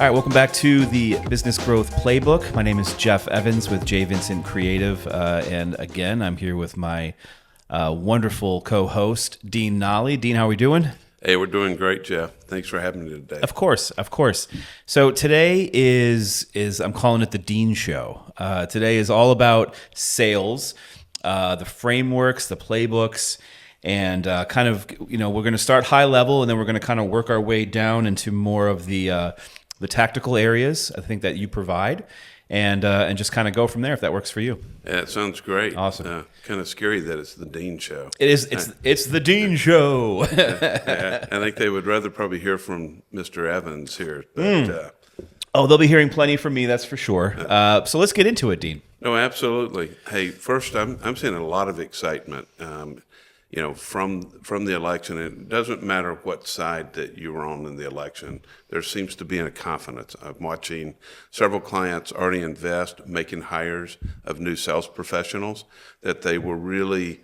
All right, welcome back to the Business Growth Playbook. My name is Jeff Evans with J. Vincent Creative. And again, I'm here with my wonderful co-host, Dean Nolly. Dean, how are we doing? Hey, we're doing great, Jeff. Thanks for having me today. Of course. So today is I'm calling it the Dean Show. Today is all about sales, the frameworks, the playbooks, and we're going to start high level, and then we're going to kind of work our way down into more of the tactical areas I think that you provide, and just kind of go from there if that works for you. Yeah, it sounds great. Awesome. Kind of scary that it's the Dean Show. It is. It's the Dean Show. Yeah, I think they would rather probably hear from Mr. Evans here. But, they'll be hearing plenty from me, that's for sure. So let's get into it, Dean. No, absolutely. Hey, first, I'm seeing a lot of excitement. From the election. It doesn't matter what side that you're on in the election. There seems to be a confidence. I'm watching several clients already invest, making hires of new sales professionals that they were really,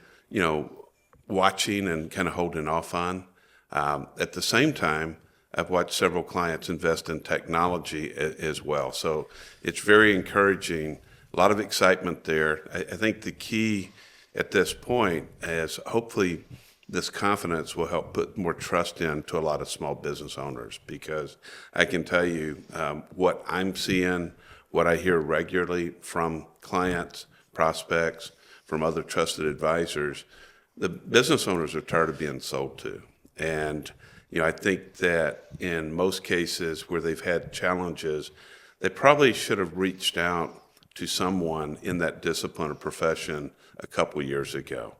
watching and kind of holding off on. At the same time, I've watched several clients invest in technology as well. So it's very encouraging. A lot of excitement there. I think the key at this point is hopefully this confidence will help put more trust into a lot of small business owners, because I can tell you what I'm seeing, what I hear regularly from clients, prospects, from other trusted advisors. The business owners are tired of being sold to. And, I think that in most cases where they've had challenges, they probably should have reached out to someone in that discipline or profession a couple of years ago.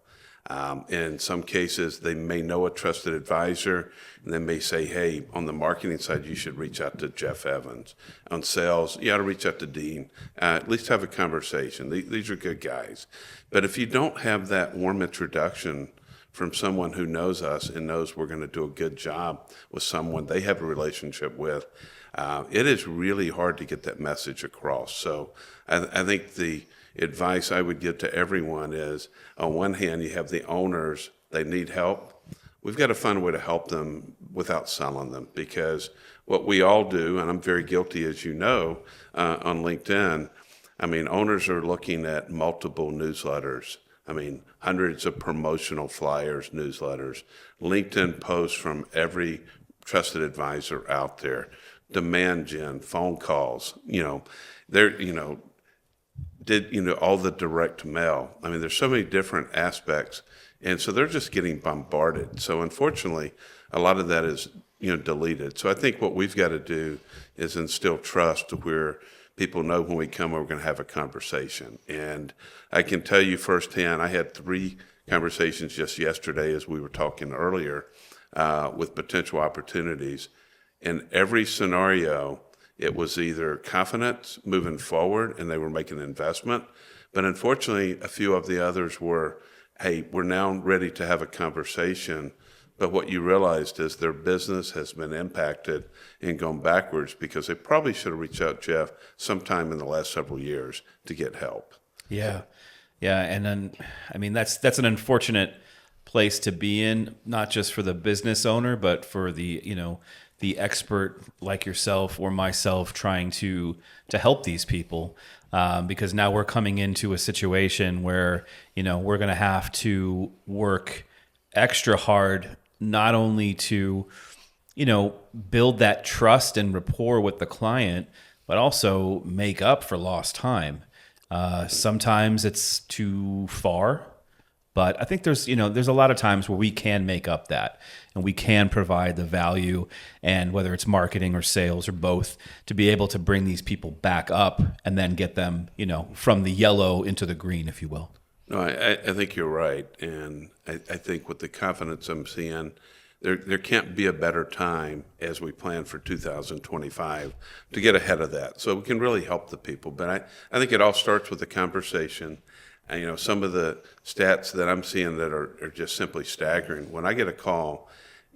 In some cases, they may know a trusted advisor, and they may say, hey, on the marketing side, you should reach out to Jeff Evans. On sales, you ought to reach out to Dean. At least have a conversation. These are good guys. But if you don't have that warm introduction from someone who knows us and knows we're going to do a good job with someone they have a relationship with, it is really hard to get that message across. So I think the advice I would give to everyone is, on one hand, you have the owners, they need help. We've got to find a way to help them without selling them, because what we all do, and I'm very guilty, as you know, on LinkedIn, owners are looking at multiple newsletters. Hundreds of promotional flyers, newsletters, LinkedIn posts from every trusted advisor out there, demand gen, phone calls, all the direct mail. There's so many different aspects, and so they're just getting bombarded. So unfortunately, a lot of that is, deleted. So I think what we've got to do is instill trust to where people know when we come, we're going to have a conversation. And I can tell you firsthand, I had 3 conversations just yesterday, as we were talking earlier, with potential opportunities. In every scenario, it was either confidence moving forward and they were making an investment. But unfortunately, a few of the others were, hey, we're now ready to have a conversation. But what you realized is their business has been impacted and gone backwards because they probably should have reached out, Jeff, sometime in the last several years to get help. Yeah. And then, that's an unfortunate place to be in, not just for the business owner, but for the expert like yourself or myself trying to help these people, because now we're coming into a situation where, we're going to have to work extra hard, not only to, build that trust and rapport with the client, but also make up for lost time. Sometimes it's too far, but I think there's a lot of times where we can make up that, and we can provide the value, and whether it's marketing or sales or both, to be able to bring these people back up and then get them, from the yellow into the green, if you will. No, I think you're right. And I think with the confidence I'm seeing, there can't be a better time as we plan for 2025 to get ahead of that. So we can really help the people. But I think it all starts with the conversation. And, some of the stats that I'm seeing that are just simply staggering. When I get a call,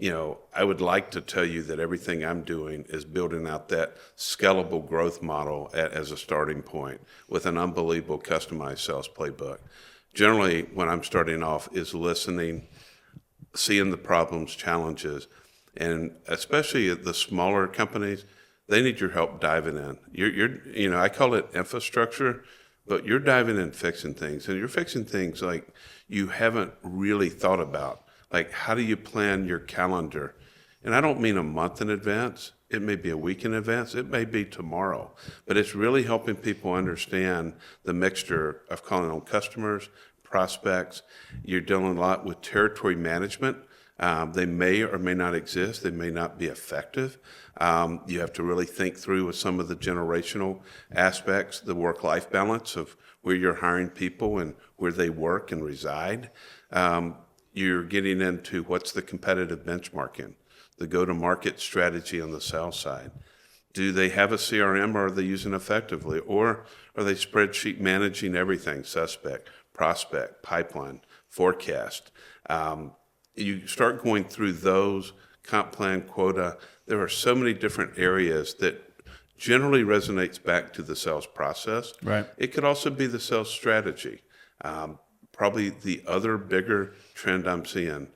I would like to tell you that everything I'm doing is building out that scalable growth model as a starting point with an unbelievable customized sales playbook. Generally, when I'm starting off, is listening, seeing the problems, challenges, and especially the smaller companies, they need your help diving in. I call it infrastructure, but you're diving in fixing things, and you're fixing things like you haven't really thought about. Like, how do you plan your calendar? And I don't mean a month in advance. It may be a week in advance. It may be tomorrow. But it's really helping people understand the mixture of calling on customers, prospects. You're dealing a lot with territory management. They may or may not exist. They may not be effective. You have to really think through with some of the generational aspects, the work-life balance of where you're hiring people and where they work and reside. You're getting into what's the competitive benchmarking, the go-to-market strategy on the sales side. Do they have a CRM, or are they using effectively? Or are they spreadsheet managing everything, suspect, prospect, pipeline, forecast? You start going through those, comp plan, quota. There are so many different areas that generally resonates back to the sales process. Right. It could also be the sales strategy. Probably the other bigger trend I'm seeing,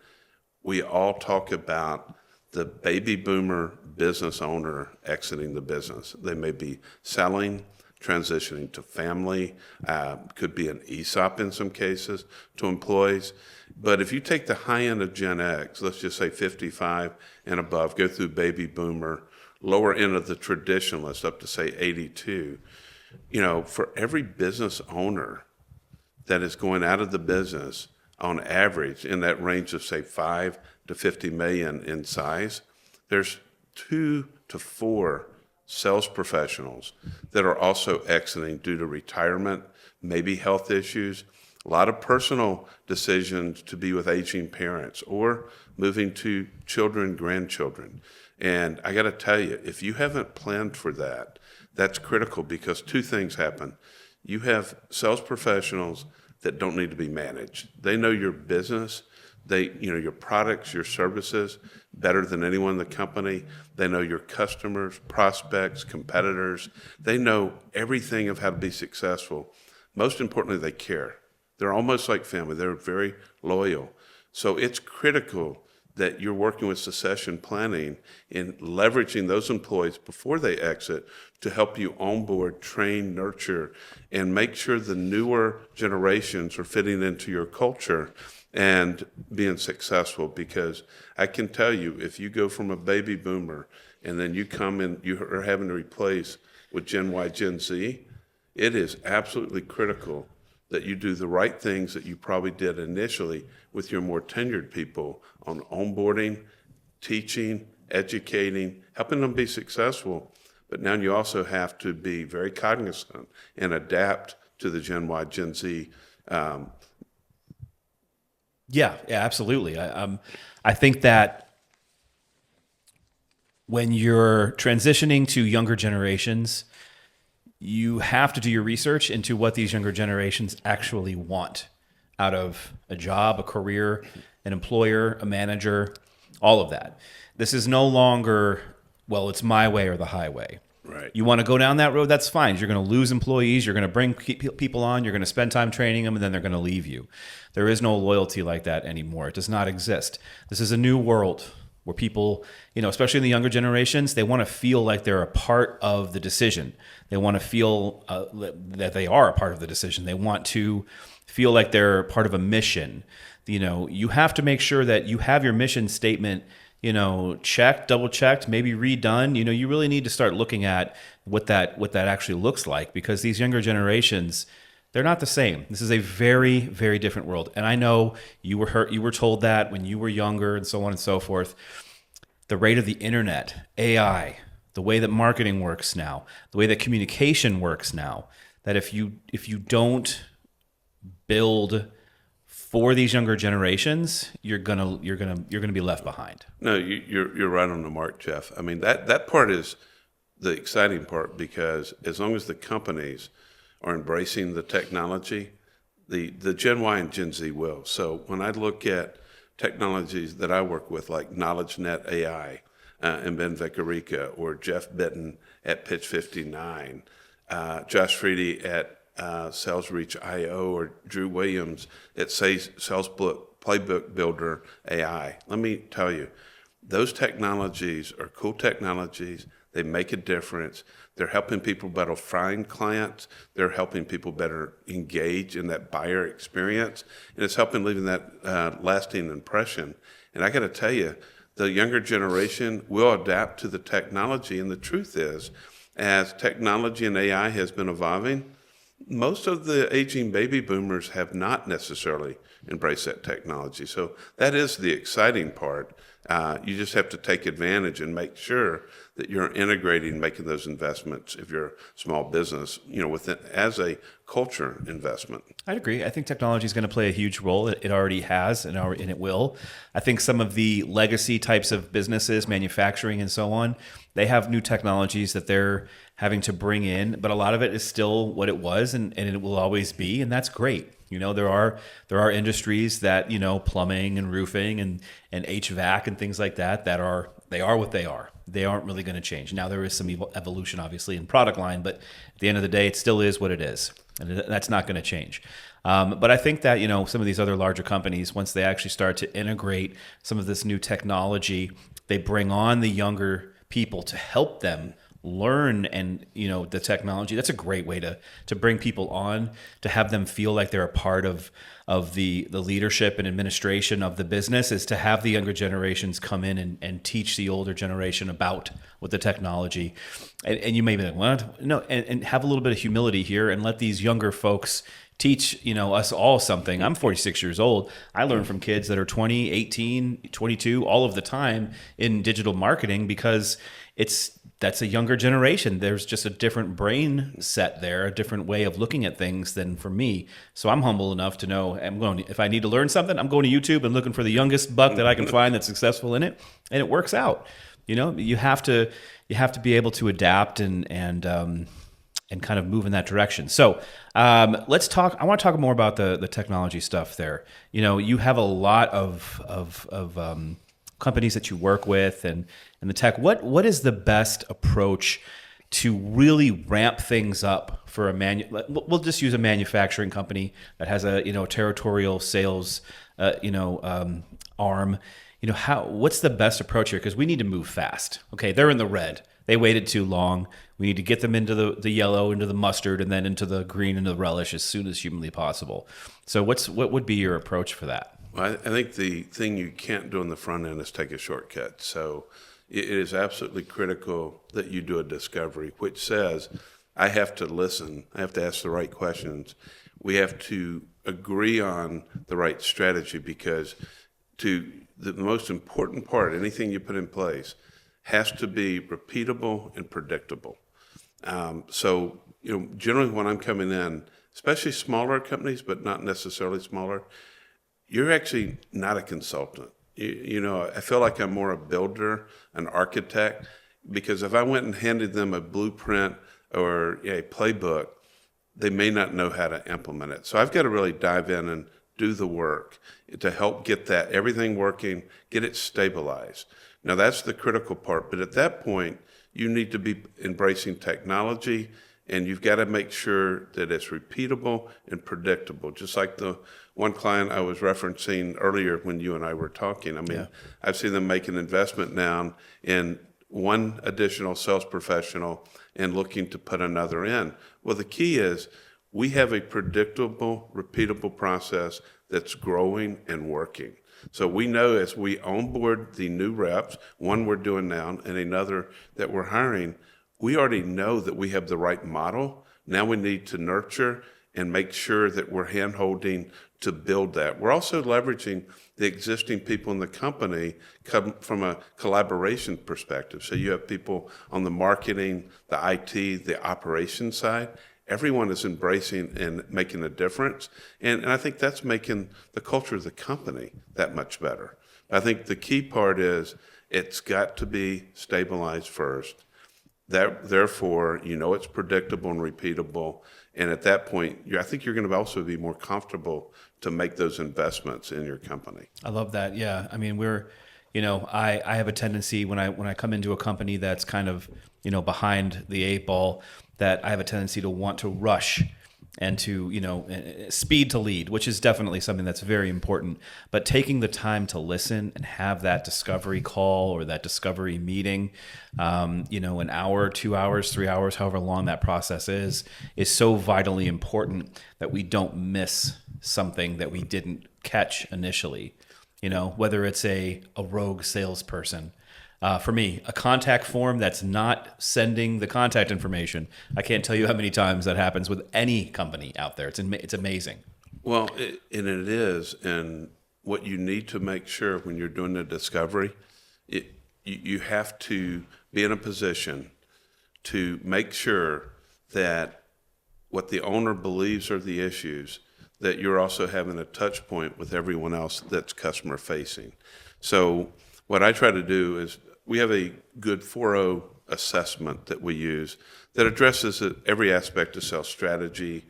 we all talk about the baby boomer business owner exiting the business. They may be selling, transitioning to family, could be an ESOP in some cases to employees. But if you take the high end of Gen X, let's just say 55 and above, go through baby boomer, lower end of the traditionalist up to say 82, for every business owner that is going out of the business on average in that range of say 5 to 50 million in size, there's 2 to 4 sales professionals that are also exiting due to retirement, maybe health issues, a lot of personal decisions to be with aging parents or moving to children, grandchildren. And I got to tell you, if you haven't planned for that, that's critical, because 2 things happen. You have sales professionals that don't need to be managed. They know your business, your products, your services better than anyone in the company. They know your customers, prospects, competitors. They know everything of how to be successful. Most importantly, they care. They're almost like family. They're very loyal. So it's critical that you're working with succession planning and leveraging those employees before they exit to help you onboard, train, nurture, and make sure the newer generations are fitting into your culture and being successful. Because I can tell you, if you go from a baby boomer and then you come and you are having to replace with Gen Y, Gen Z, it is absolutely critical that you do the right things that you probably did initially with your more tenured people on onboarding, teaching, educating, helping them be successful. But now you also have to be very cognizant and adapt to the Gen Y, Gen Z. Yeah, absolutely. I think that when you're transitioning to younger generations, you have to do your research into what these younger generations actually want out of a job, a career, an employer, a manager, all of that. This is no longer, well, it's my way or the highway. Right. You want to go down that road, that's fine. You're going to lose employees. You're going to bring people on. You're going to spend time training them, and then they're going to leave you. There is no loyalty like that anymore. It does not exist. This is a new world where people, especially in the younger generations, they want to feel like they're a part of the decision. They want to feel that they are a part of the decision. They want to feel like they're part of a mission. You have to make sure that you have your mission statement checked, double checked, maybe redone. You really need to start looking at what that actually looks like, because these younger generations, they're not the same. This is a very, very different world. And I know you were told that when you were younger and so on and so forth. The rate of the internet, AI, the way that marketing works now, the way that communication works now, that if you don't build for these younger generations, you're gonna be left behind. No, you're right on the mark, Jeff. I mean, that part is the exciting part, because as long as the companies are embracing the technology, the Gen Y and Gen Z will. So when I look at technologies that I work with, like KnowledgeNet AI and Ben Vicarica, or Jeff Bitton at Pitch 59, Josh Freedy at Sales Reach IO, or Drew Williams at Playbook Builder AI. Let me tell you, those technologies are cool technologies. They make a difference. They're helping people better find clients. They're helping people better engage in that buyer experience. And it's helping leaving that lasting impression. And I got to tell you, the younger generation will adapt to the technology. And the truth is, as technology and AI has been evolving, most of the aging baby boomers have not necessarily embraced that technology. So that is the exciting part. You just have to take advantage and make sure that you're integrating, making those investments if you're a small business, within as a culture investment. I'd agree. I think technology is going to play a huge role. It already has, and it will. I think some of the legacy types of businesses, manufacturing and so on, they have new technologies that they're having to bring in, but a lot of it is still what it was, and it will always be, and that's great. There are industries that, plumbing and roofing and HVAC and things like that are what they are. They aren't really going to change. Now there is some evolution, obviously, in product line, but at the end of the day, it still is what it is, and that's not going to change. But I think that some of these other larger companies, once they actually start to integrate some of this new technology, they bring on the younger people to help them learn and the technology. That's a great way to bring people on, to have them feel like they're a part of the leadership and administration of the business, is to have the younger generations come in and teach the older generation about what the technology. And you may be like, what? No, and have a little bit of humility here and let these younger folks teach us all something. I'm 46 years old. I learn from kids that are 20, 18, 22 all of the time in digital marketing, because that's a younger generation. There's just a different brain set there, a different way of looking at things than for me. So I'm humble enough to know if I need to learn something, I'm going to YouTube and looking for the youngest buck that I can find that's successful in it, and it works out. You have to be able to adapt and kind of move in that direction. So let's talk. I want to talk more about the technology stuff there. You have a lot of companies that you work with and the tech. What is the best approach to really ramp things up for we'll just use a manufacturing company that has a territorial sales arm. What's the best approach here? Because we need to move fast. Okay, they're in the red. They waited too long. We need to get them into the yellow, into the mustard, and then into the green, into the relish as soon as humanly possible. So what would be your approach for that? Well, I think the thing you can't do on the front end is take a shortcut. So it is absolutely critical that you do a discovery, which says, I have to listen. I have to ask the right questions. We have to agree on the right strategy, because the most important part, anything you put in place, has to be repeatable and predictable. So generally when I'm coming in, especially smaller companies, but not necessarily smaller, you're actually not a consultant. I feel like I'm more a builder, an architect, because if I went and handed them a blueprint or a playbook, they may not know how to implement it. So I've got to really dive in and do the work to help get everything working, get it stabilized. Now that's the critical part, but at that point, you need to be embracing technology, and you've got to make sure that it's repeatable and predictable. Just like the one client I was referencing earlier when you and I were talking. I mean, yeah. I've seen them make an investment now in one additional sales professional and looking to put another in. Well, the key is we have a predictable, repeatable process that's growing and working. So we know as we onboard the new reps, one we're doing now and another that we're hiring, we already know that we have the right model. Now we need to nurture and make sure that we're hand-holding to build that. We're also leveraging the existing people in the company come from a collaboration perspective. So you have people on the marketing, the IT, the operations side. Everyone is embracing and making a difference. And I think that's making the culture of the company that much better. I think the key part is it's got to be stabilized first. Therefore, it's predictable and repeatable. And at that point, I think you're going to also be more comfortable to make those investments in your company. I love that. Yeah. I mean, I have a tendency when I come into a company that's kind of, behind the eight ball, that I have a tendency to want to rush and to, speed to lead, which is definitely something that's very important. But taking the time to listen and have that discovery call or that discovery meeting, an hour, 2 hours, 3 hours, however long that process is so vitally important that we don't miss something that we didn't catch initially. Whether it's a rogue salesperson. For me, a contact form that's not sending the contact information. I can't tell you how many times that happens with any company out there. It's amazing. Well, and it is. And what you need to make sure when you're doing the discovery, you have to be in a position to make sure that what the owner believes are the issues, that you're also having a touch point with everyone else that's customer facing. So what I try to do is we have a good 4.0 assessment that we use that addresses every aspect of sales strategy,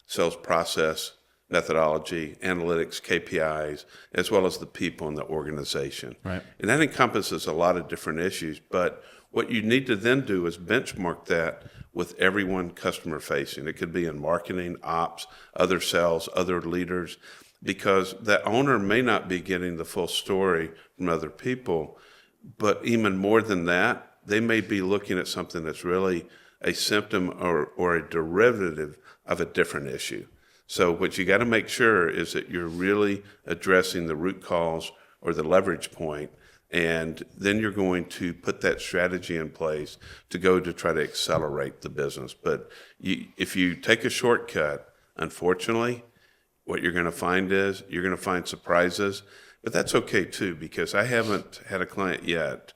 sales process, methodology, analytics, KPIs, as well as the people in the organization. Right. And that encompasses a lot of different issues. But what you need to then do is benchmark that with everyone customer facing. It could be in marketing, ops, other sales, other leaders, because that owner may not be getting the full story from other people. But even more than that, they may be looking at something that's really a symptom or a derivative of a different issue. So what you got to make sure is that you're really addressing the root cause or the leverage point, and then you're going to put that strategy in place to go to try to accelerate the business. But if you take a shortcut, unfortunately, what you're going to find is you're going to find surprises. But that's okay too, because I haven't had a client yet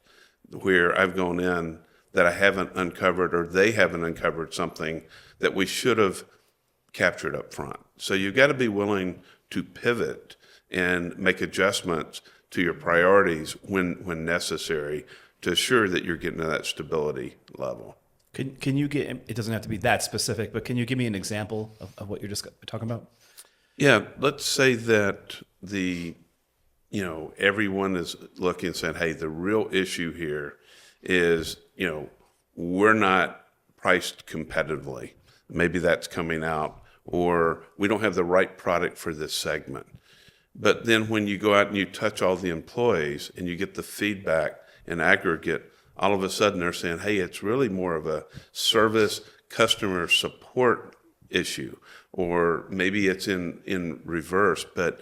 where I've gone in that I haven't uncovered or they haven't uncovered something that we should have captured up front. So you've got to be willing to pivot and make adjustments to your priorities when necessary to assure that you're getting to that stability level. Can you get, it doesn't have to be that specific, but can you give me an example of what you're just talking about? Yeah, let's say that everyone is looking and saying, hey, the real issue here is, we're not priced competitively. Maybe that's coming out, or we don't have the right product for this segment. But then when you go out and you touch all the employees and you get the feedback in aggregate, all of a sudden they're saying, hey, it's really more of a service customer support issue, or maybe it's in reverse. But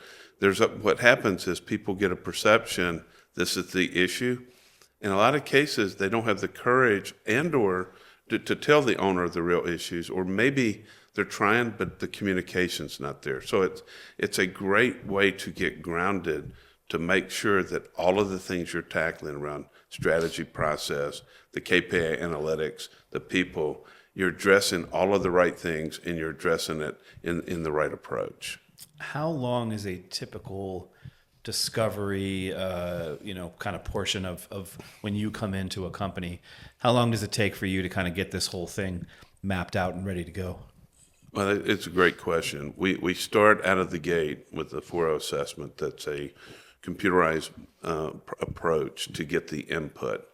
what happens is people get a perception this is the issue. In a lot of cases, they don't have the courage or to tell the owner of the real issues, or maybe they're trying, but the communication's not there. So it's a great way to get grounded, to make sure that all of the things you're tackling around strategy process, the KPI analytics, the people, you're addressing all of the right things and you're addressing it in the right approach. How long is a typical discovery, kind of portion of when you come into a company? How long does it take for you to kind of get this whole thing mapped out and ready to go? Well, it's a great question. We start out of the gate with the 4.0 assessment. That's a computerized approach to get the input.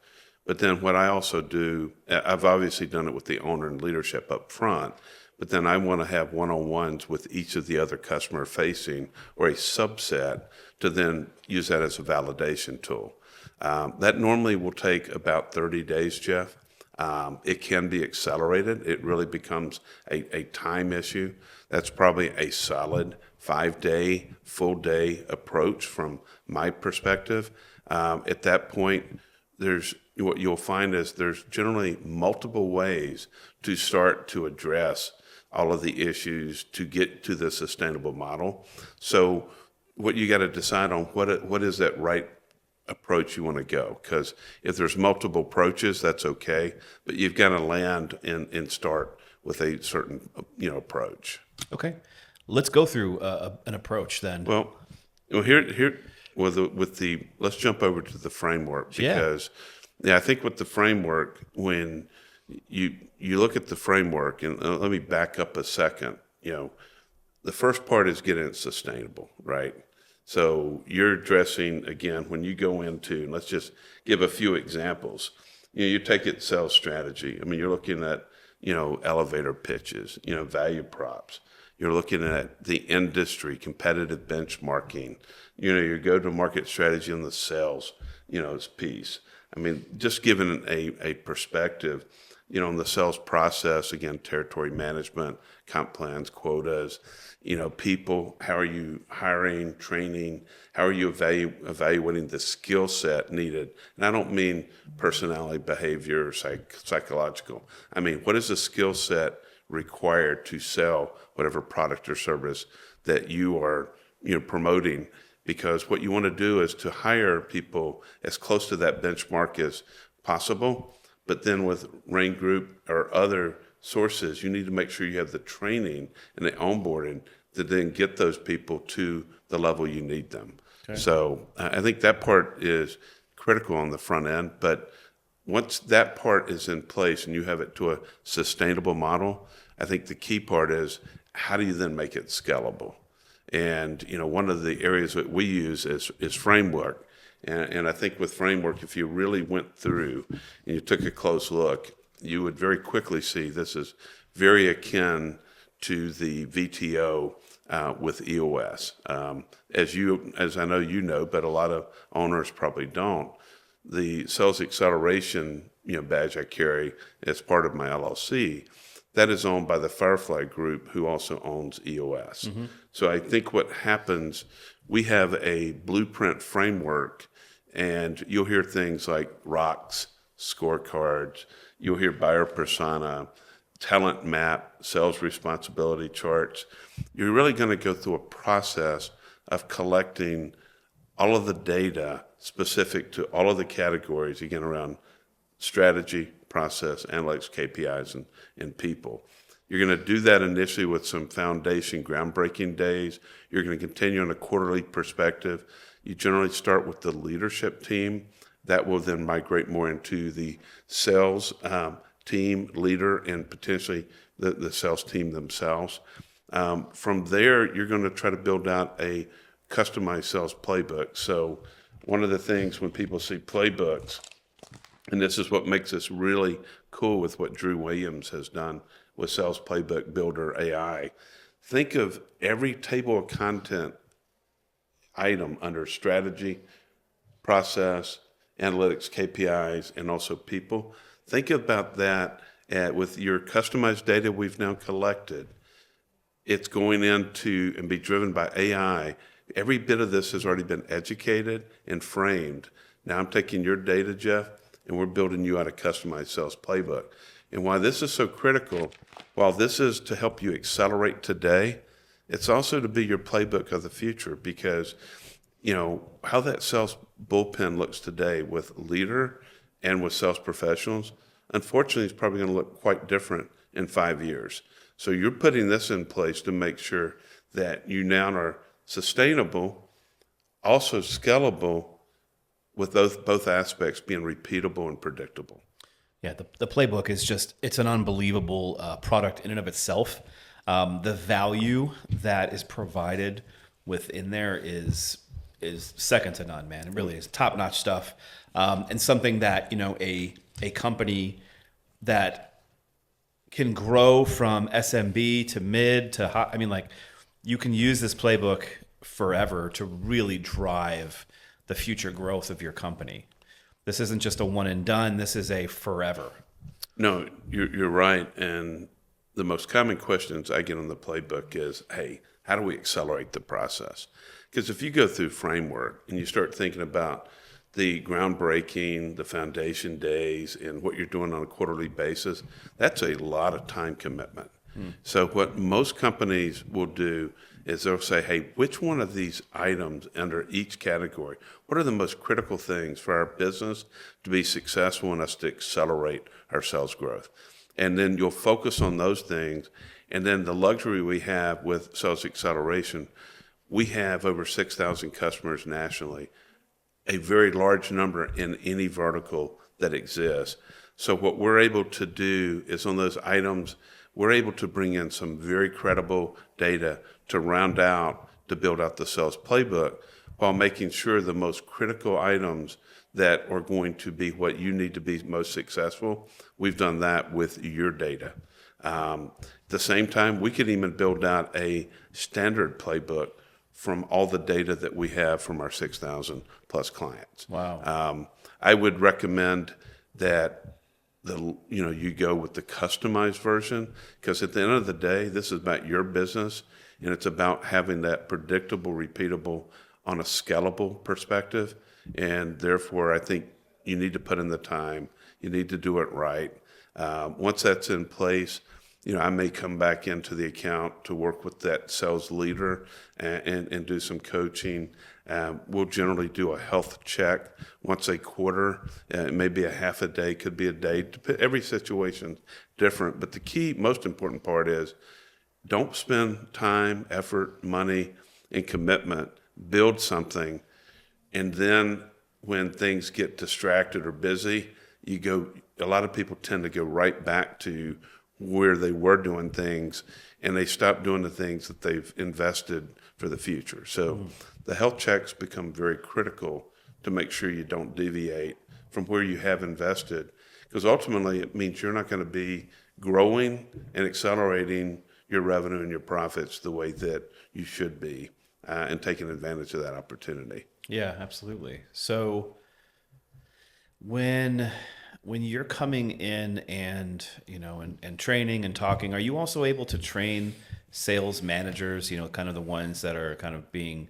But then what I also do, I've obviously done it with the owner and leadership up front, but then I want to have one-on-ones with each of the other customer facing or a subset to then use that as a validation tool. That normally will take about 30 days, Jeff. It can be accelerated. It really becomes a time issue. That's probably a solid 5-day, full day approach from my perspective. At that point, what you'll find is there's generally multiple ways to start to address all of the issues to get to the sustainable model. So what you got to decide on, what is that right approach you want to go? Because if there's multiple approaches, that's okay, but you've got to land and start with a certain approach. Okay, let's go through an approach then. Well, here let's jump over to the framework, because I think with the framework, when you look at the framework, and let me back up a second. The first part is getting it sustainable, right? So you're addressing, again, when you go into, and let's just give a few examples. You take it sales strategy. I mean, you're looking at, elevator pitches, value props. You're looking at the industry, competitive benchmarking, your go-to-market strategy on the sales, piece. I mean, just giving a perspective, on the sales process, again, territory management, comp plans, quotas, people, how are you hiring, training, how are you evaluating the skill set needed? And I don't mean personality, behavior, psychological. I mean, what is the skill set required to sell whatever product or service that you are, promoting? Because what you want to do is to hire people as close to that benchmark as possible. But then with Rain Group or other sources, you need to make sure you have the training and the onboarding to then get those people to the level you need them. Okay. So I think that part is critical on the front end. But once that part is in place and you have it to a sustainable model, I think the key part is how do you then make it scalable? And, one of the areas that we use is framework. And I think with framework, if you really went through and you took a close look, you would very quickly see this is very akin to the VTO with EOS. As I know but a lot of owners probably don't. The sales acceleration badge I carry as part of my LLC, that is owned by the Firefly Group, who also owns EOS. Mm-hmm. So I think what happens, we have a blueprint framework, and you'll hear things like rocks, scorecards, you'll hear buyer persona, talent map, sales responsibility charts. You're really going to go through a process of collecting all of the data specific to all of the categories, again, around strategy, process, analytics, KPIs, and people. You're going to do that initially with some foundation groundbreaking days. You're going to continue on a quarterly perspective. You generally start with the leadership team. That will then migrate more into the sales team leader and potentially the sales team themselves. From there, you're going to try to build out a customized sales playbook. So one of the things when people see playbooks, and this is what makes this really cool with what Drew Williams has done with Sales Playbook Builder AI. Think of every table of content item under strategy, process, analytics, KPIs, and also people. Think about that with your customized data we've now collected. It's going into and be driven by AI. Every bit of this has already been educated and framed. Now I'm taking your data, Jeff, and we're building you out a customized sales playbook. And why this is so critical, while this is to help you accelerate today, it's also to be your playbook of the future, because how that sales bullpen looks today with leader and with sales professionals, unfortunately, it's probably going to look quite different in 5 years. So you're putting this in place to make sure that you now are sustainable, also scalable, with both aspects being repeatable and predictable. Yeah, the playbook is it's an unbelievable product in and of itself. The value that is provided within there is second to none, man. It really is top-notch stuff, and something that a company that can grow from SMB to mid to high. I mean, you can use this playbook forever to really drive the future growth of your company. This isn't just a one and done. This is a forever. No, you're right. And the most common questions I get on the playbook is, hey, how do we accelerate the process? Because if you go through framework and you start thinking about the groundbreaking, the foundation days, and what you're doing on a quarterly basis, that's a lot of time commitment. So what most companies will do is they'll say, hey, which one of these items under each category, what are the most critical things for our business to be successful and us to accelerate our sales growth? And then you'll focus on those things. And then the luxury we have with sales acceleration, we have over 6,000 customers nationally, a very large number in any vertical that exists. So what we're able to do is on those items, we're able to bring in some very credible data to round out, to build out the sales playbook, while making sure the most critical items that are going to be what you need to be most successful, we've done that with your data. At the same time, we could even build out a standard playbook from all the data that we have from our 6,000 plus clients. Wow. I would recommend that you go with the customized version, because at the end of the day, this is about your business, and it's about having that predictable, repeatable on a scalable perspective. And therefore, I think you need to put in the time. You need to do it right. Once that's in place, I may come back into the account to work with that sales leader and do some coaching. We'll generally do a health check once a quarter. It may be a half a day, could be a day. Every situation different. But the key, most important part is don't spend time, effort, money, and commitment. Build something, and then when things get distracted or busy, a lot of people tend to go right back to where they were doing things, and they stop doing the things that they've invested for the future. So the health checks become very critical to make sure you don't deviate from where you have invested, because ultimately it means you're not going to be growing and accelerating your revenue and your profits the way that you should be, and taking advantage of that opportunity. Yeah, absolutely. So when you're coming in and and training and talking, are you also able to train sales managers, kind of the ones that are kind of being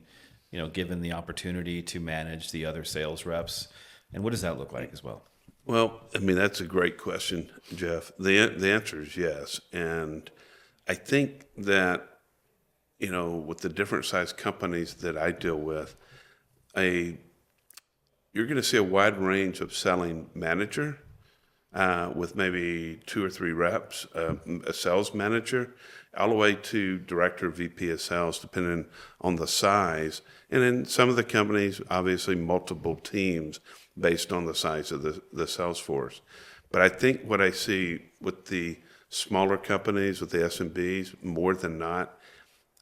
given the opportunity to manage the other sales reps? And what does that look like as well? Well, I mean, that's a great question, Jeff. The answer is yes. And I think that, with the different size companies that I deal with, you're going to see a wide range of selling manager, with maybe 2 or 3 reps, a sales manager, all the way to director, VP of sales, depending on the size. And in some of the companies, obviously multiple teams based on the size of the sales force. But I think what I see with the smaller companies, with the SMBs, more than not,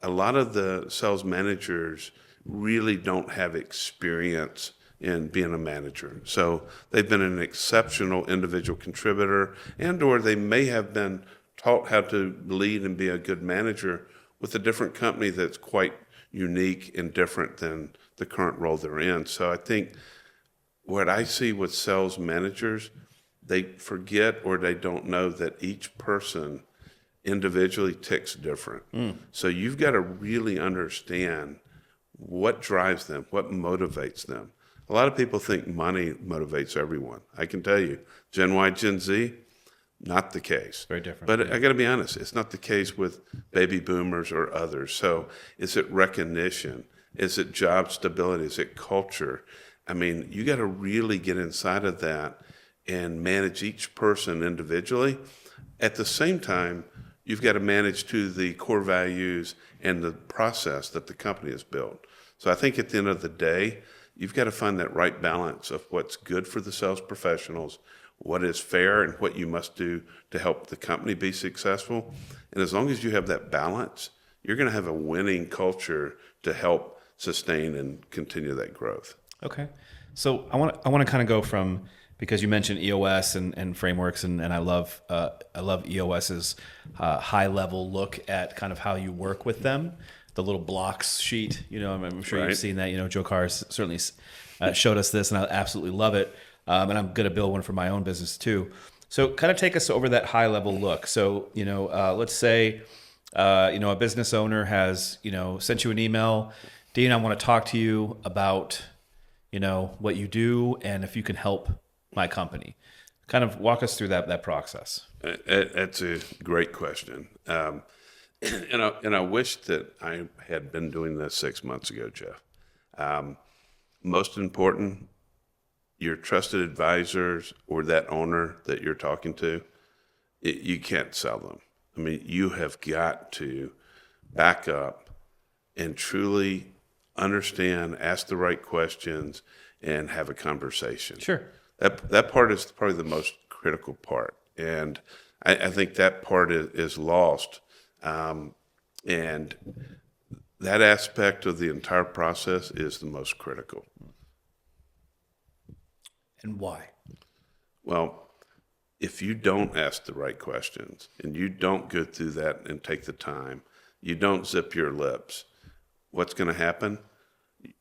a lot of the sales managers really don't have experience in being a manager. So they've been an exceptional individual contributor, or they may have been taught how to lead and be a good manager with a different company that's quite unique and different than the current role they're in. So I think what I see with sales managers, they forget or they don't know that each person individually ticks different. So you've got to really understand what drives them, what motivates them. A lot of people think money motivates everyone. I can tell you, Gen Y, Gen Z, not the case. Very different. But I got to be honest, it's not the case with baby boomers or others. So is it recognition? Is it job stability? Is it culture? I mean, you got to really get inside of that and manage each person individually. At the same time, you've got to manage to the core values and the process that the company has built. So I think at the end of the day, you've got to find that right balance of what's good for the sales professionals, what is fair, and what you must do to help the company be successful. And as long as you have that balance, you're going to have a winning culture to help sustain and continue that growth. Okay. So I want to kind of go from, because you mentioned EOS and frameworks, and I love EOS's high level look at kind of how you work with them. The little blocks sheet, I'm sure Right. You've seen that. Joe Carr certainly showed us this, and I absolutely love it. And I'm going to build one for my own business too. So kind of take us over that high level look. So, let's say, a business owner has, sent you an email. Dean, I want to talk to you about, what you do and if you can help my company. Kind of walk us through that process. That's a great question. And I wish that I had been doing this 6 months ago, Jeff. Most important, your trusted advisors or that owner that you're talking to, you can't sell them. I mean, you have got to back up and truly understand, ask the right questions, and have a conversation. Sure. That part is probably the most critical part. And I think that part is lost. And that aspect of the entire process is the most critical. And why? Well, if you don't ask the right questions and you don't go through that and take the time, you don't zip your lips, what's going to happen?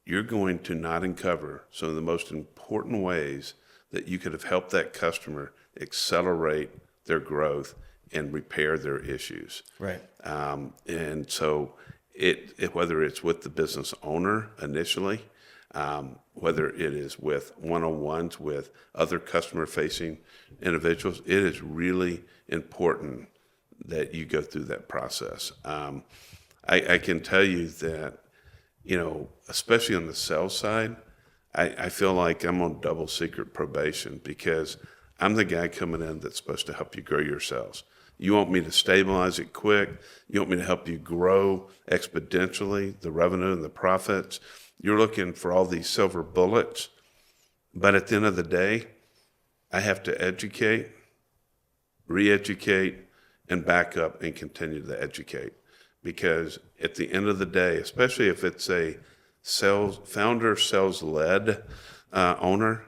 You're going to not uncover some of the most important ways that you could have helped that customer accelerate their growth and repair their issues. Right. And so whether it's with the business owner initially, whether it is with one-on-ones with other customer-facing individuals, it is really important that you go through that process. I can tell you that, especially on the sales side, I feel like I'm on double secret probation because I'm the guy coming in that's supposed to help you grow your sales. You want me to stabilize it quick. You want me to help you grow exponentially the revenue and the profits. You're looking for all these silver bullets. But at the end of the day, I have to educate, re-educate, and back up and continue to educate. Because at the end of the day, especially if it's a founder sales-led owner,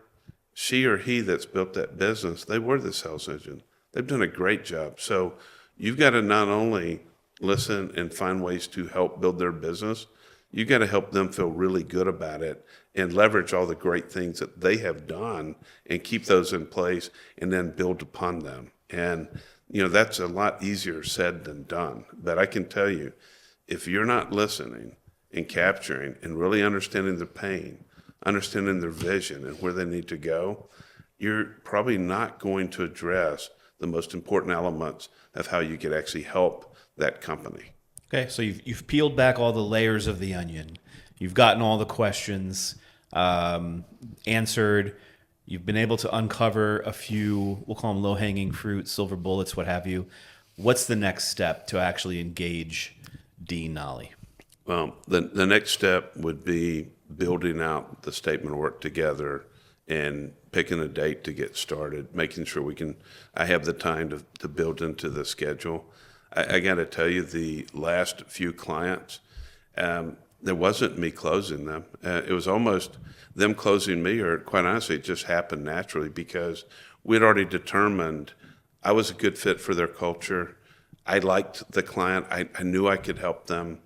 she or he that's built that business, they were the sales engine. They've done a great job. So you've got to not only listen and find ways to help build their business, you got to help them feel really good about it and leverage all the great things that they have done and keep those in place and then build upon them. And, that's a lot easier said than done. But I can tell you, if you're not listening and capturing and really understanding their pain, understanding their vision and where they need to go, you're probably not going to address the most important elements of how you could actually help that company. Okay, so you've peeled back all the layers of the onion. You've gotten all the questions answered. You've been able to uncover a few, we'll call them low-hanging fruit, silver bullets, what have you. What's the next step to actually engage Dean Nolly? Well, the next step would be building out the statement of work together and picking a date to get started, making sure I have the time to build into the schedule. I got to tell you, the last few clients, there wasn't me closing them. It was almost them closing me, or quite honestly, it just happened naturally because we'd already determined I was a good fit for their culture. I liked the client. I knew I could help them.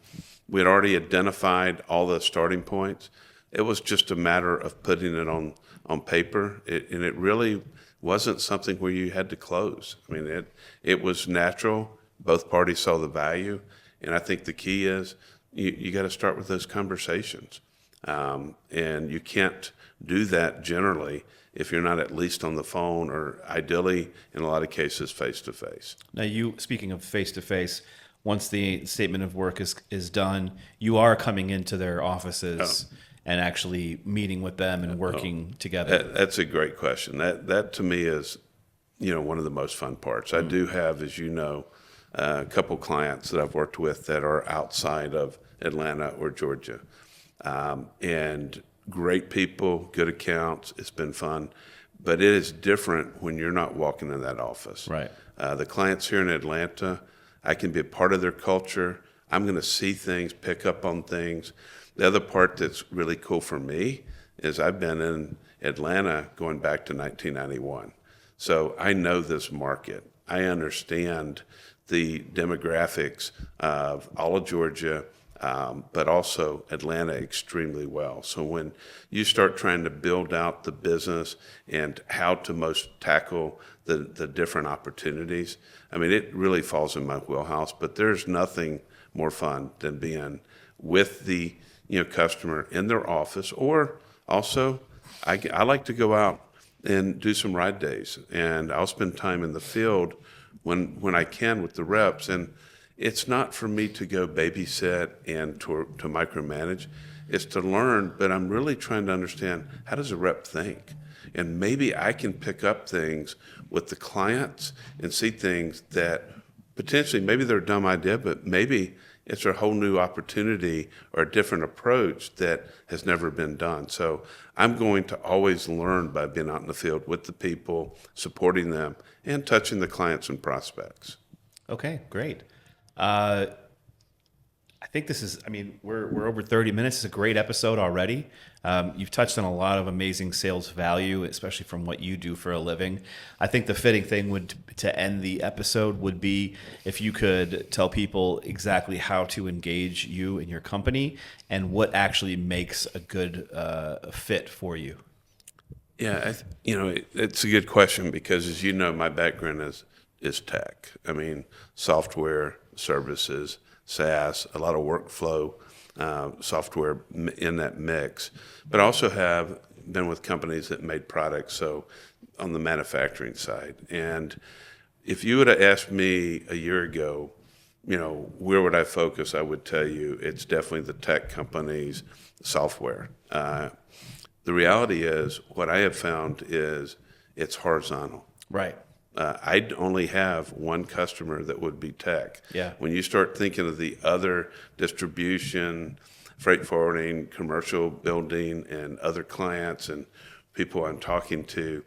We had already identified all the starting points. It was just a matter of putting it on paper, and it really wasn't something where you had to close. I mean, it was natural. Both parties saw the value, and I think the key is you got to start with those conversations, and you can't do that generally if you're not at least on the phone or ideally, in a lot of cases, face-to-face. Now, speaking of face-to-face, once the statement of work is done, you are coming into their offices and actually meeting with them and working together. That's a great question. That to me is, one of the most fun parts. I do have, as you know, a couple clients that I've worked with that are outside of Atlanta or Georgia, and great people, good accounts. It's been fun, but it is different when you're not walking in that office. Right. The clients here in Atlanta, I can be a part of their culture. I'm going to see things, pick up on things. The other part that's really cool for me is I've been in Atlanta going back to 1991. So I know this market. I understand the demographics of all of Georgia, but also Atlanta extremely well. So when you start trying to build out the business and how to most tackle the different opportunities, I mean, it really falls in my wheelhouse, but there's nothing more fun than being with the customer in their office, or also I like to go out and do some ride days, and I'll spend time in the field when I can with the reps. And it's not for me to go babysit and to micromanage. It's to learn, but I'm really trying to understand, how does a rep think? And maybe I can pick up things with the clients and see things that potentially, maybe they're a dumb idea, but maybe it's a whole new opportunity or a different approach that has never been done. So I'm going to always learn by being out in the field with the people, supporting them, and touching the clients and prospects. Okay, great. I think this is, I mean, we're over 30 minutes. It's a great episode already. You've touched on a lot of amazing sales value, especially from what you do for a living. I think the fitting thing would to end the episode would be if you could tell people exactly how to engage you in your company and what actually makes a good fit for you. Yeah, it's a good question because, as you know, my background is tech. I mean, software, services, SaaS, a lot of workflow software in that mix. But I also have been with companies that made products, so on the manufacturing side. And if you would have asked me a year ago, where would I focus? I would tell you it's definitely the tech companies, software. The reality is, what I have found is it's horizontal. Right. I'd only have one customer that would be tech. Yeah. When you start thinking of the other distribution, freight forwarding, commercial building, and other clients and people I'm talking to,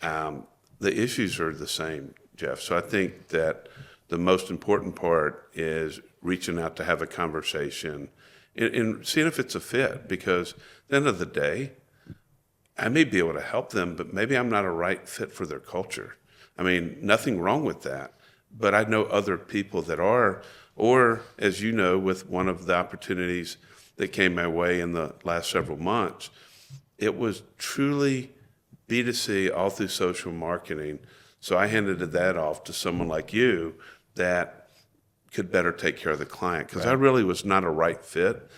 the issues are the same, Jeff. So I think that the most important part is reaching out to have a conversation and seeing if it's a fit, because at the end of the day, I may be able to help them, but maybe I'm not a right fit for their culture. I mean, nothing wrong with that, but I know other people that are, or as you know, with one of the opportunities that came my way in the last several months, it was truly B2C all through social marketing. So I handed that off to someone like you that could better take care of the client, because I really was not a right fit.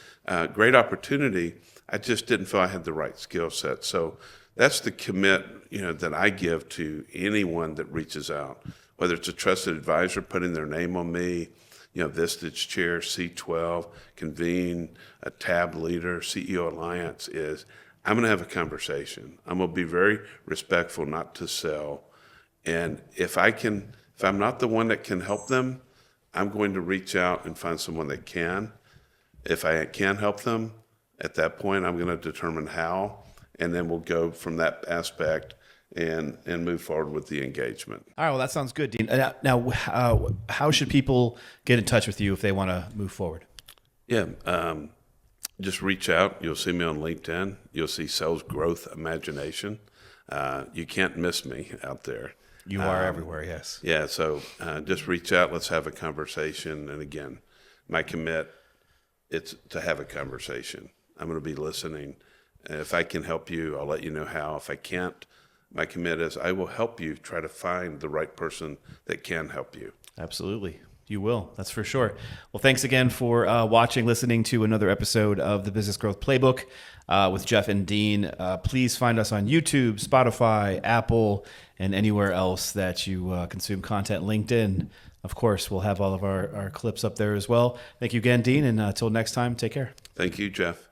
Great opportunity. I just didn't feel I had the right skill set. So that's the commit, that I give to anyone that reaches out, whether it's a trusted advisor putting their name on me, Vistage Chair, C12, Convene, a tab leader, CEO Alliance, is I'm going to have a conversation. I'm going to be very respectful, not to sell. And if I'm not the one that can help them, I'm going to reach out and find someone that can. If I can help them, at that point, I'm going to determine how, and then we'll go from that aspect and move forward with the engagement. All right. Well, that sounds good, Dean. Now, how should people get in touch with you if they want to move forward? Yeah, just reach out. You'll see me on LinkedIn. You'll see Sales Growth Imagination. You can't miss me out there. You are everywhere, yes. Yeah, so just reach out. Let's have a conversation. And again, my commit, it's to have a conversation. I'm going to be listening. If I can help you, I'll let you know how. If I can't, my commit is I will help you try to find the right person that can help you. Absolutely. You will. That's for sure. Well, thanks again for watching, listening to another episode of the Business Growth Playbook with Jeff and Dean. Please find us on YouTube, Spotify, Apple, and anywhere else that you consume content. LinkedIn, of course, we'll have all of our clips up there as well. Thank you again, Dean, and until next time, take care. Thank you, Jeff.